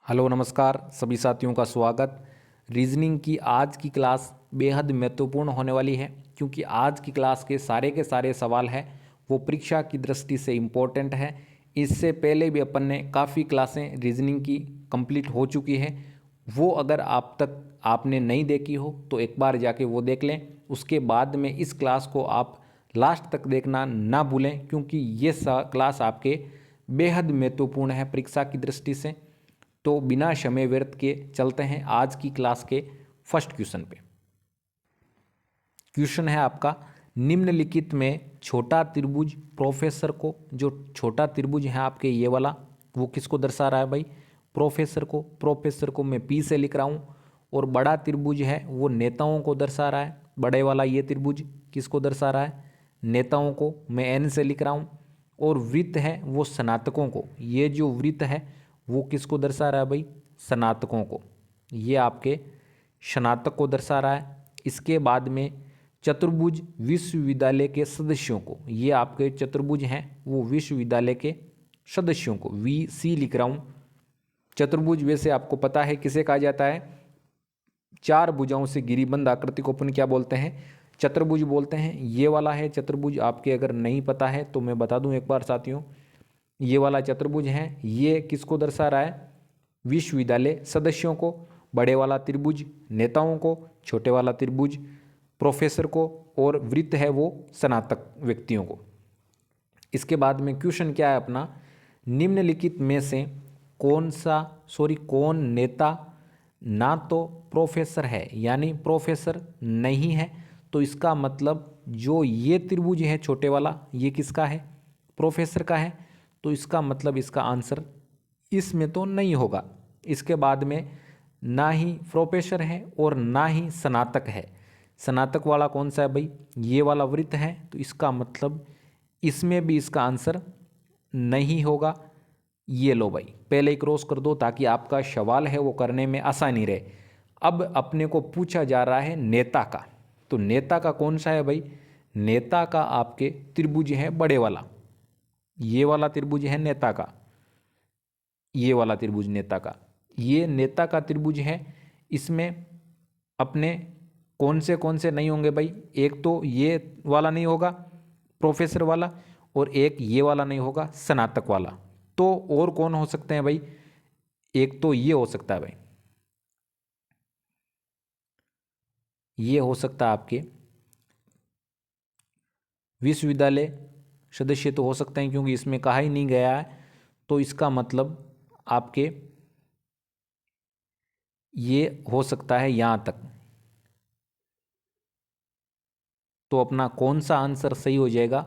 Hello नमस्कार सभी साथियों का स्वागत। रीजनिंग की आज की क्लास बेहद महत्वपूर्ण होने वाली है क्योंकि आज की क्लास के सारे सवाल हैं वो परीक्षा की दृष्टि से इम्पोर्टेंट है। इससे पहले भी अपन ने काफ़ी क्लासें रीजनिंग की कंप्लीट हो चुकी है। वो अगर आप तक आपने नहीं देखी हो तो एक बार जाके वो देख लें। उसके बाद में इस क्लास को आप लास्ट तक देखना ना भूलें क्योंकि ये क्लास आपके बेहद महत्वपूर्ण है परीक्षा की दृष्टि से। तो बिना समय व्यर्थ के चलते हैं आज की क्लास के फर्स्ट क्वेश्चन पे। क्वेश्चन है आपका, निम्नलिखित में छोटा त्रिभुज प्रोफेसर को, जो छोटा त्रिभुज है आपके ये वाला, वो किसको दर्शा रहा है भाई? प्रोफेसर को। प्रोफेसर को मैं पी से लिख रहा हूँ। और बड़ा त्रिभुज है वो नेताओं को दर्शा रहा है। बड़े वाला ये त्रिभुज किसको दर्शा रहा है? नेताओं को। मैं एन से लिख रहा हूँ। और वृत्त है वो स्नातकों को। ये जो वृत्त है वो किसको दर्शा रहा है भाई? स्नातकों को। ये आपके स्नातक को दर्शा रहा है। इसके बाद में चतुर्भुज विश्वविद्यालय के सदस्यों को। ये आपके चतुर्भुज हैं वो विश्वविद्यालय के सदस्यों को, वी सी लिख रहा हूँ। चतुर्भुज वैसे आपको पता है किसे कहा जाता है? चार भुजाओं से गिरिबंध आकृति को अपन क्या बोलते हैं? चतुर्भुज बोलते हैं। ये वाला है चतुर्भुज। आपके अगर नहीं पता है तो मैं बता दूं एक बार साथियों, ये वाला चतुर्भुज है ये किसको दर्शा रहा है? विश्वविद्यालय सदस्यों को। बड़े वाला त्रिभुज नेताओं को, छोटे वाला त्रिभुज प्रोफेसर को, और वृत्त है वो स्नातक व्यक्तियों को। इसके बाद में क्वेश्चन क्या है अपना, निम्नलिखित में से कौन नेता ना तो प्रोफेसर है यानी प्रोफेसर नहीं है, तो इसका मतलब जो ये त्रिभुज है छोटे वाला ये किसका है? प्रोफेसर का है। तो इसका मतलब इसका आंसर इसमें तो नहीं होगा। इसके बाद में ना ही प्रोफेसर है और ना ही स्नातक है। स्नातक वाला कौन सा है भाई? ये वाला वृत्त है। तो इसका मतलब इसमें भी इसका आंसर नहीं होगा। ये लो भाई, पहले ही क्रॉस कर दो ताकि आपका सवाल है वो करने में आसानी रहे। अब अपने को पूछा जा रहा है नेता का। तो नेता का कौन सा है भाई? नेता का आपके त्रिभुज है बड़े वाला। ये वाला त्रिभुज है नेता का। ये वाला त्रिभुज नेता का। ये नेता का त्रिभुज है। इसमें अपने कौन से नहीं होंगे भाई? एक तो ये वाला नहीं होगा प्रोफेसर वाला, और एक ये वाला नहीं होगा स्नातक वाला। तो और कौन हो सकते हैं भाई? एक तो ये हो सकता है भाई, ये हो सकता है आपके विश्वविद्यालय सदस्य तो हो सकते हैं क्योंकि इसमें कहा ही नहीं गया है। तो इसका मतलब आपके ये हो सकता है यहाँ तक। तो अपना कौन सा आंसर सही हो जाएगा?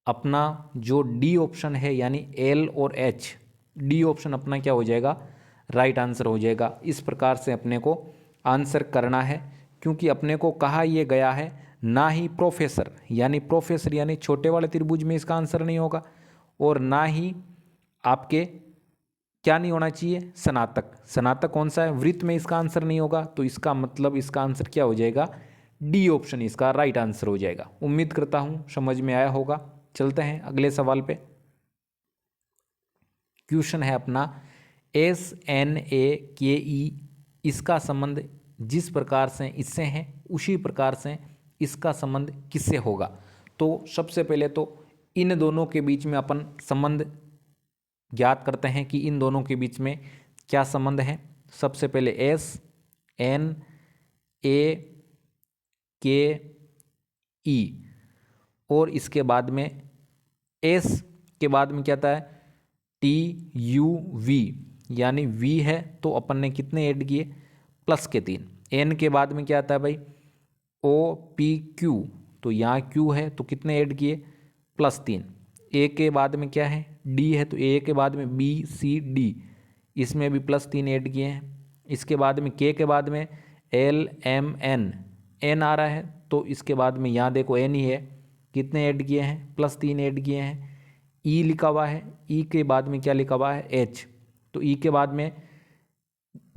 अपना जो डी ऑप्शन है यानी एल और एच, डी ऑप्शन अपना क्या हो जाएगा? राइट आंसर हो जाएगा। इस प्रकार से अपने को आंसर करना है क्योंकि अपने को कहा यह गया है ना ही प्रोफेसर यानी छोटे वाले त्रिभुज में इसका आंसर नहीं होगा, और ना ही आपके क्या नहीं होना चाहिए? स्नातक। स्नातक कौन सा है? वृत्त में इसका आंसर नहीं होगा। तो इसका मतलब इसका आंसर क्या हो जाएगा? डी ऑप्शन इसका राइट आंसर हो जाएगा। उम्मीद करता हूँ समझ में आया होगा। चलते हैं अगले सवाल पे। क्वेश्चन है अपना, SNAKE, इसका संबंध जिस प्रकार से इससे है उसी प्रकार से इसका संबंध किससे होगा? तो सबसे पहले तो इन दोनों के बीच में अपन संबंध ज्ञात करते हैं कि इन दोनों के बीच में क्या संबंध है। सबसे पहले SNAKE, और इसके बाद में S के बाद में क्या आता है? TUV, यानी V है तो अपन ने कितने ऐड किए? प्लस के 3। N के बाद में क्या आता है भाई? OPQ, तो यहाँ Q है तो कितने ऐड किए? प्लस 3। A के बाद में क्या है? D है तो A के बाद में BCD, इसमें भी प्लस 3 ऐड किए हैं। इसके बाद में K के बाद में LMN, N आ रहा है तो इसके बाद में यहाँ देखो N ही है, कितने ऐड किए हैं? प्लस 3 ऐड किए हैं। E लिखा हुआ है, E के बाद में क्या लिखा हुआ है? H, तो E के बाद में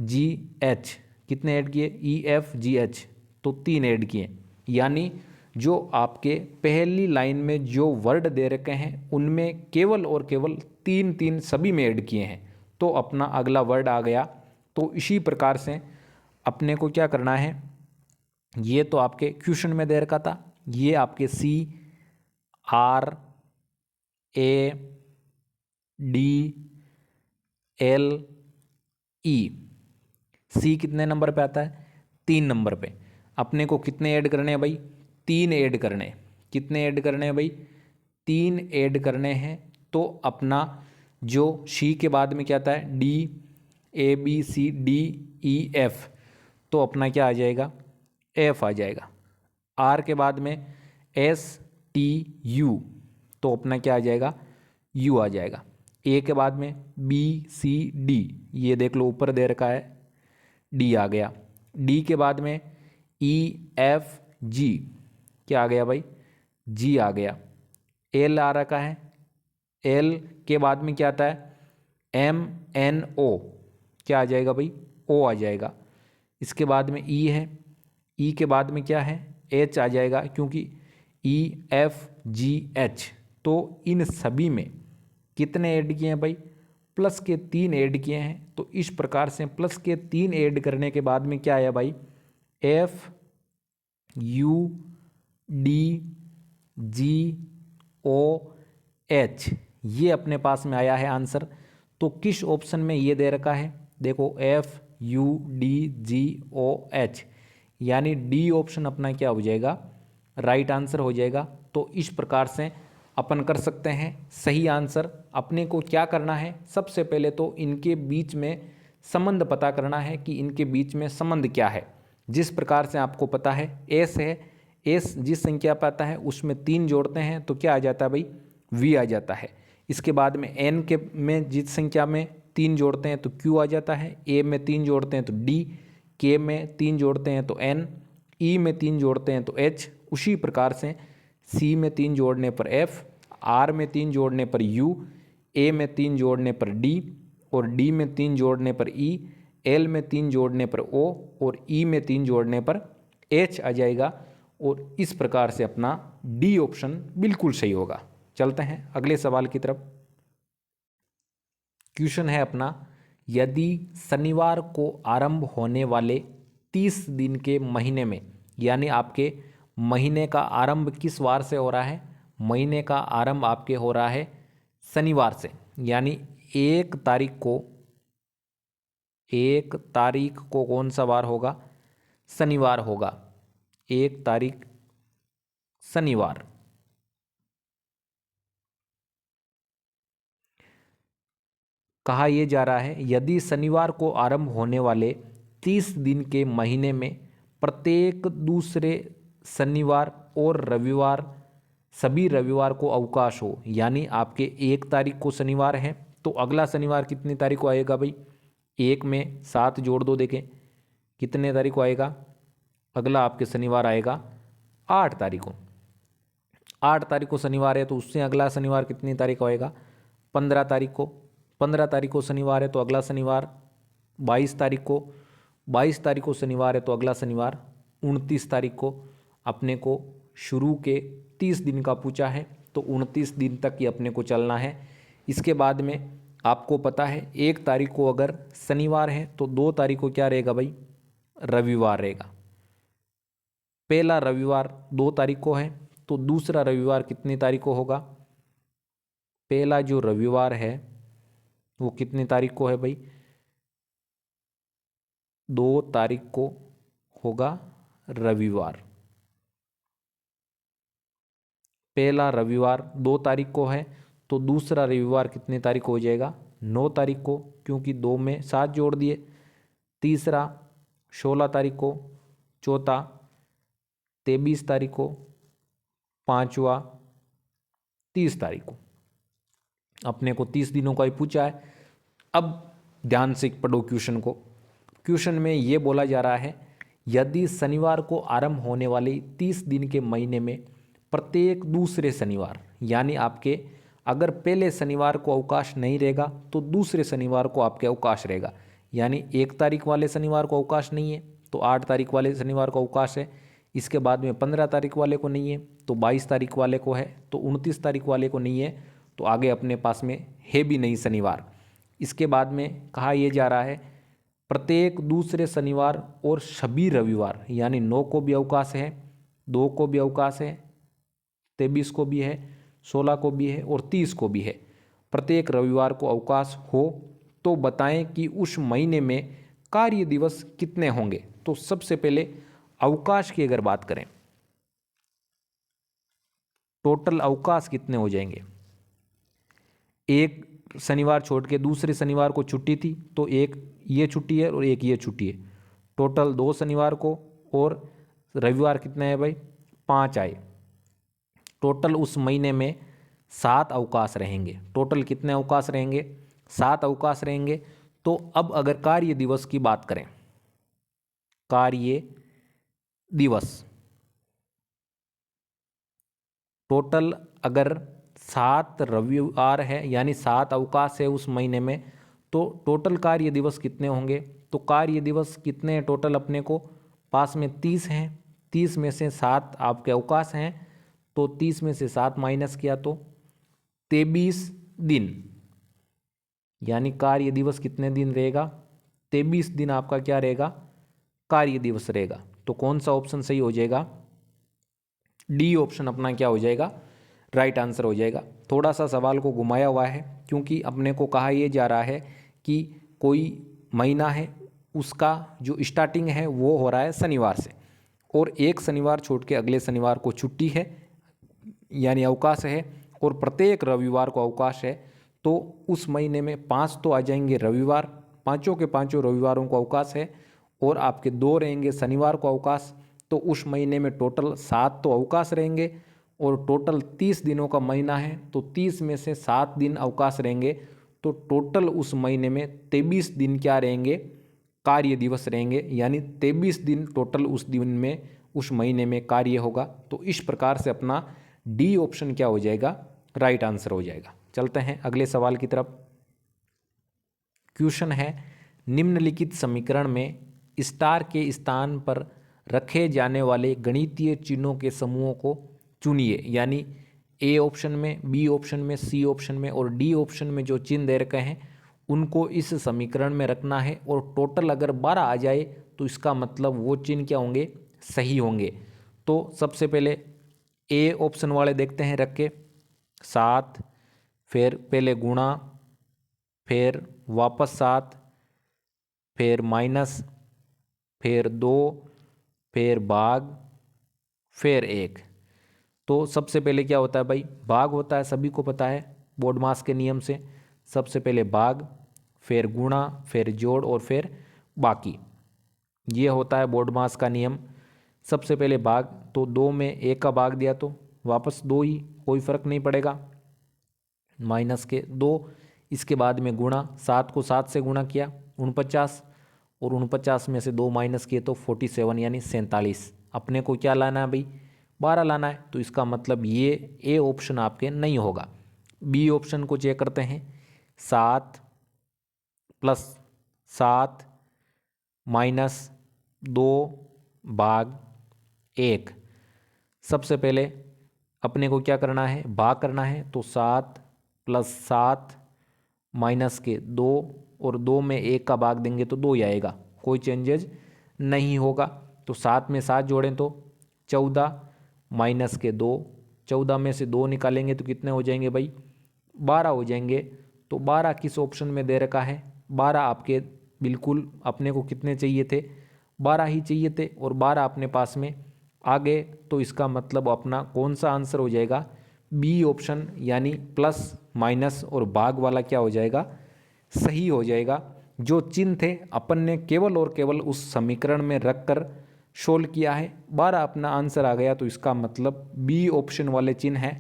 GH, कितने ऐड किए? EFGH, तो 3 ऐड किए। यानी जो आपके पहली लाइन में जो वर्ड दे रखे हैं उनमें केवल और केवल 3 3 सभी में ऐड किए हैं। तो अपना अगला वर्ड आ गया। तो इसी प्रकार से अपने को क्या करना है, ये तो आपके क्वेश्चन में दे रखा था, ये आपके CRADLE, सी कितने नंबर पे आता है, 3 नंबर पे। अपने को कितने ऐड करने हैं भाई, 3 ऐड करने हैं। कितने ऐड करने हैं भाई, 3 ऐड करने हैं। तो अपना जो सी के बाद में क्या आता है, DABCDEF, तो अपना क्या आ जाएगा, एफ आ जाएगा। आर के बाद में STU, तो अपना क्या आ जाएगा, यू आ जाएगा। ए के बाद में BCD, ये देख लो ऊपर दे रखा है, डी आ गया। डी के बाद में EFG, क्या आ गया भाई, जी आ गया। एल आ रखा है, एल के बाद में क्या आता है, MNO, क्या आ जाएगा भाई, ओ आ जाएगा। इसके बाद में ई है, ई के बाद में क्या है, एच आ जाएगा, क्योंकि EFGH। तो इन सभी में कितने ऐड किए हैं भाई, प्लस के 3 ऐड किए हैं। तो इस प्रकार से प्लस के 3 ऐड करने के बाद में क्या आया भाई, FUDGOH, ये अपने पास में आया है आंसर। तो किस ऑप्शन में ये दे रखा है, देखो FUDGOH, यानी डी ऑप्शन अपना क्या हो जाएगा, राइट आंसर हो जाएगा। तो इस प्रकार से अपन कर सकते हैं सही आंसर। अपने को क्या करना है, सबसे पहले तो इनके बीच में संबंध पता करना है कि इनके बीच में संबंध क्या है। जिस प्रकार से आपको पता है एस है, एस जिस संख्या पर आता है उसमें 3 जोड़ते हैं तो क्या आ जाता है भाई, वी आ जाता है। इसके बाद में एन के में जिस संख्या में 3 जोड़ते हैं तो क्यू आ जाता है, ए में 3 जोड़ते हैं तो डी, के में 3 जोड़ते हैं तो एन, ई में 3 जोड़ते हैं तो एच। उसी प्रकार से सी में 3 जोड़ने पर एफ, आर में 3 जोड़ने पर यू, ए में 3 जोड़ने पर डी, और डी में 3 जोड़ने पर ई, एल में 3 जोड़ने पर ओ, और ई में 3 जोड़ने पर एच आ जाएगा। और इस प्रकार से अपना डी ऑप्शन बिल्कुल सही होगा। चलते हैं अगले सवाल की तरफ। क्वेश्चन है अपना, यदि शनिवार को आरंभ होने वाले 30 दिन के महीने में, यानी आपके महीने का आरंभ किस वार से हो रहा है, महीने का आरंभ आपके हो रहा है शनिवार से, यानी 1 तारीख को कौन सा वार होगा, शनिवार होगा। 1 तारीख शनिवार। कहा यह जा रहा है यदि शनिवार को आरंभ होने वाले 30 दिन के महीने में प्रत्येक दूसरे शनिवार और रविवार, सभी रविवार को अवकाश हो, यानी आपके 1 तारीख को शनिवार है तो अगला शनिवार कितनी तारीख को आएगा भाई, 1 में 7 जोड़ दो, देखें कितने तारीख को आएगा, अगला आपके शनिवार आएगा 8 तारीख को। 8 तारीख को शनिवार है तो उससे अगला शनिवार कितनी तारीख को आएगा, 15 तारीख को। 15 तारीख को शनिवार है तो अगला शनिवार 22 तारीख को। 22 तारीख को शनिवार है तो अगला शनिवार 29 तारीख को। अपने को शुरू के 30 दिन का पूछा है तो 29 दिन तक ही अपने को चलना है। इसके बाद में आपको पता है 1 तारीख को अगर शनिवार है तो 2 तारीख को क्या रहेगा भाई, रविवार रहेगा। पहला रविवार 2 तारीख को है तो दूसरा रविवार कितनी तारीख को होगा, पहला जो रविवार है वो कितनी तारीख को है भाई, 2 तारीख को होगा रविवार। पहला रविवार 2 तारीख को है तो दूसरा रविवार कितनी तारीख को हो जाएगा, 9 तारीख को, क्योंकि 2 में 7 जोड़ दिए। तीसरा 16 तारीख को, चौथा 23 तारीख को, पांचवा 30 तारीख को। अपने को 30 दिनों का ही पूछा है। अब ध्यान से पढ़ो क्वेश्चन को। क्वेश्चन में ये बोला जा रहा है यदि शनिवार को आरंभ होने वाले 30 दिन के महीने में प्रत्येक दूसरे शनिवार, यानी आपके अगर पहले शनिवार को अवकाश नहीं रहेगा तो दूसरे शनिवार को आपके अवकाश रहेगा। यानी 1 तारीख वाले शनिवार को अवकाश नहीं है तो 8 तारीख वाले शनिवार को अवकाश है। इसके बाद में 15 तारीख वाले को नहीं है तो 22 तारीख वाले को है, तो 29 तारीख वाले को नहीं है तो आगे अपने पास में है भी नहीं शनिवार। इसके बाद में कहा यह जा रहा है प्रत्येक दूसरे शनिवार और सभी रविवार, यानी 9 को भी अवकाश है, 2 को भी अवकाश है, 23 को भी है, 16 को भी है और 30 को भी है। प्रत्येक रविवार को अवकाश हो तो बताएं कि उस महीने में कार्य दिवस कितने होंगे। तो सबसे पहले अवकाश की अगर बात करें, टोटल अवकाश कितने हो जाएंगे। एक शनिवार छोड़ के दूसरे शनिवार को छुट्टी थी, तो एक ये छुट्टी है और एक ये छुट्टी है, टोटल 2 शनिवार को, और रविवार कितने हैं भाई, 5 आए। टोटल उस महीने में 7 अवकाश रहेंगे। टोटल कितने अवकाश रहेंगे, 7 अवकाश रहेंगे। तो अब अगर कार्य दिवस की बात करें, कार्य दिवस टोटल अगर 7 रविवार है यानी 7 अवकाश है उस महीने में, तो टोटल कार्य दिवस कितने होंगे। तो कार्य दिवस कितने हैं टोटल, अपने को पास में 30 हैं, 30 में से 7 आपके अवकाश हैं, तो 30 में से 7 माइनस किया तो 23 दिन, यानी कार्य दिवस कितने दिन रहेगा, 23 दिन आपका क्या रहेगा, कार्य दिवस रहेगा। तो कौन सा ऑप्शन सही हो जाएगा, डी ऑप्शन अपना क्या हो जाएगा, राइट आंसर हो जाएगा। थोड़ा सा सवाल को घुमाया हुआ है, क्योंकि अपने को कहा यह जा रहा है कि कोई महीना है उसका जो स्टार्टिंग है वो हो रहा है शनिवार से, और एक शनिवार छोड़ के अगले शनिवार को छुट्टी है यानी अवकाश है, और प्रत्येक रविवार को अवकाश है। तो उस महीने में 5 तो आ जाएंगे रविवार, पाँचों के पाँचों रविवारों को अवकाश है, और आपके 2 रहेंगे शनिवार को अवकाश। तो उस महीने में टोटल 7 तो अवकाश रहेंगे, और टोटल 30 दिनों का महीना है, तो 30 में से 7 दिन अवकाश रहेंगे। तो टोटल उस महीने में 23 दिन क्या रहेंगे, कार्य दिवस रहेंगे, यानी 23 दिन टोटल उस दिन में उस महीने में कार्य होगा। तो इस प्रकार से अपना डी ऑप्शन क्या हो जाएगा, राइट आंसर हो जाएगा। चलते हैं अगले सवाल की तरफ। क्वेश्चन है, निम्नलिखित समीकरण में स्टार के स्थान पर रखे जाने वाले गणितीय चिन्हों के समूहों को चुनिए, यानी ए ऑप्शन में, बी ऑप्शन में, सी ऑप्शन में और डी ऑप्शन में जो चिन्ह दे रखे हैं उनको इस समीकरण में रखना है, और टोटल अगर 12 आ जाए तो इसका मतलब वो चिन्ह क्या होंगे, सही होंगे। तो सबसे पहले ए ऑप्शन वाले देखते हैं रख के, 7, फिर पहले गुणा, फिर वापस 7, फिर माइनस, फिर 2, फिर भाग, फिर 1। तो सबसे पहले क्या होता है भाई, भाग होता है, सभी को पता है बोर्ड मास के नियम से। सबसे पहले भाग, फिर गुणा, फिर जोड़ और फिर बाकी, ये होता है बोर्ड मास का नियम। सबसे पहले भाग, तो 2 में 1 का भाग दिया तो वापस 2 ही, कोई फर्क नहीं पड़ेगा, माइनस के 2। इसके बाद में गुणा, 7 को 7 से गुणा किया 49, और 49 में से 2 माइनस किए तो 47 यानी 47। अपने को क्या लाना है भाई, 12 लाना है। तो इसका मतलब ये ए ऑप्शन आपके नहीं होगा। बी ऑप्शन को चेक करते हैं, 7 प्लस 7 माइनस 2 भाग 1। सबसे पहले अपने को क्या करना है, भाग करना है, तो 7 प्लस 7 माइनस के 2, और 2 में 1 का भाग देंगे तो 2 ही आएगा, कोई चेंजेज नहीं होगा। तो 7 में 7 जोड़ें तो 14 माइनस के 2, 14 में से 2 निकालेंगे तो कितने हो जाएंगे भाई, 12 हो जाएंगे। तो 12 किस ऑप्शन में दे रखा है, 12 आपके बिल्कुल अपने को कितने चाहिए थे, 12 ही चाहिए थे, और 12 अपने पास में आ गए। तो इसका मतलब अपना कौन सा आंसर हो जाएगा, बी ऑप्शन, यानी प्लस माइनस और भाग वाला क्या हो जाएगा, सही हो जाएगा। जो चिन्ह थे अपन ने केवल और केवल उस समीकरण में रखकर सोल्व किया है, 12 अपना आंसर आ गया। तो इसका मतलब बी ऑप्शन वाले चिन्ह हैं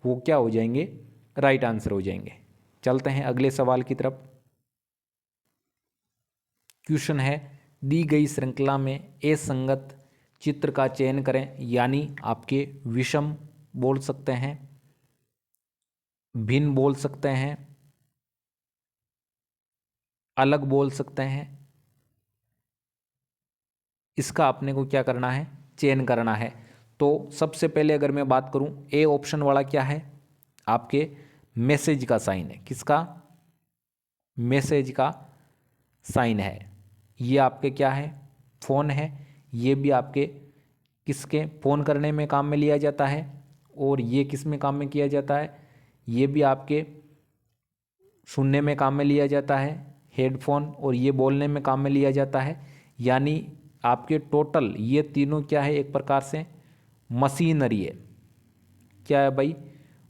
वो क्या हो जाएंगे, राइट आंसर हो जाएंगे। चलते हैं अगले सवाल की तरफ। क्वेश्चन है, दी गई श्रृंखला में असंगत चित्र का चयन करें, यानी आपके विषम बोल सकते हैं, भिन्न बोल सकते हैं, अलग बोल सकते हैं। इसका अपने को क्या करना है, चयन करना है। तो सबसे पहले अगर मैं बात करूं, ए ऑप्शन वाला क्या है, आपके मैसेज का साइन है, किसका, मैसेज का साइन है। ये आपके क्या है, फ़ोन है। ये भी आपके किसके, फ़ोन करने में काम में लिया जाता है। और ये किस में काम में किया जाता है, ये भी आपके सुनने में काम में लिया जाता है, हेडफोन। और ये बोलने में काम में लिया जाता है। यानी आपके टोटल ये तीनों क्या है, एक प्रकार से मशीनरी है। क्या है भाई,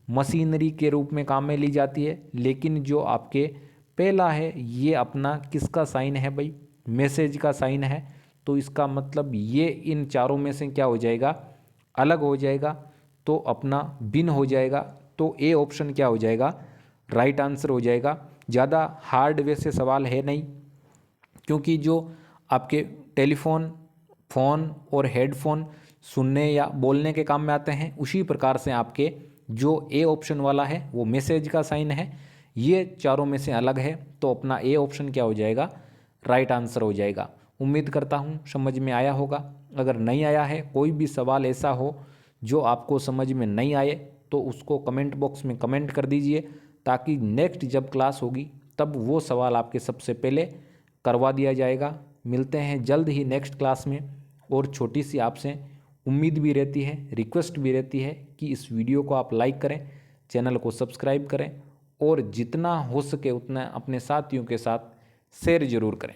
मशीनरी के रूप में काम में ली जाती है। लेकिन जो आपके पहला है ये अपना किसका साइन है भाई, मैसेज का साइन है। तो इसका मतलब ये इन चारों में से क्या हो जाएगा, अलग हो जाएगा, तो अपना भिन्न हो जाएगा। तो ए ऑप्शन क्या हो जाएगा, राइट आंसर हो जाएगा। ज़्यादा हार्ड वैसे सवाल है नहीं, क्योंकि जो आपके टेलीफोन, फ़ोन और हेडफोन सुनने या बोलने के काम में आते हैं, उसी प्रकार से आपके जो ए ऑप्शन वाला है वो मैसेज का साइन है। ये चारों में से अलग है, तो अपना ए ऑप्शन क्या हो जाएगा, राइट आंसर हो जाएगा। उम्मीद करता हूँ समझ में आया होगा। अगर नहीं आया है, कोई भी सवाल ऐसा हो जो आपको समझ में नहीं आए, तो उसको कमेंट बॉक्स में कमेंट कर दीजिए, ताकि नेक्स्ट जब क्लास होगी तब वो सवाल आपके सबसे पहले करवा दिया जाएगा। मिलते हैं जल्द ही नेक्स्ट क्लास में। और छोटी सी आपसे उम्मीद भी रहती है, रिक्वेस्ट भी रहती है कि इस वीडियो को आप लाइक करें, चैनल को सब्सक्राइब करें और जितना हो सके उतना अपने साथियों के साथ शेयर ज़रूर करें।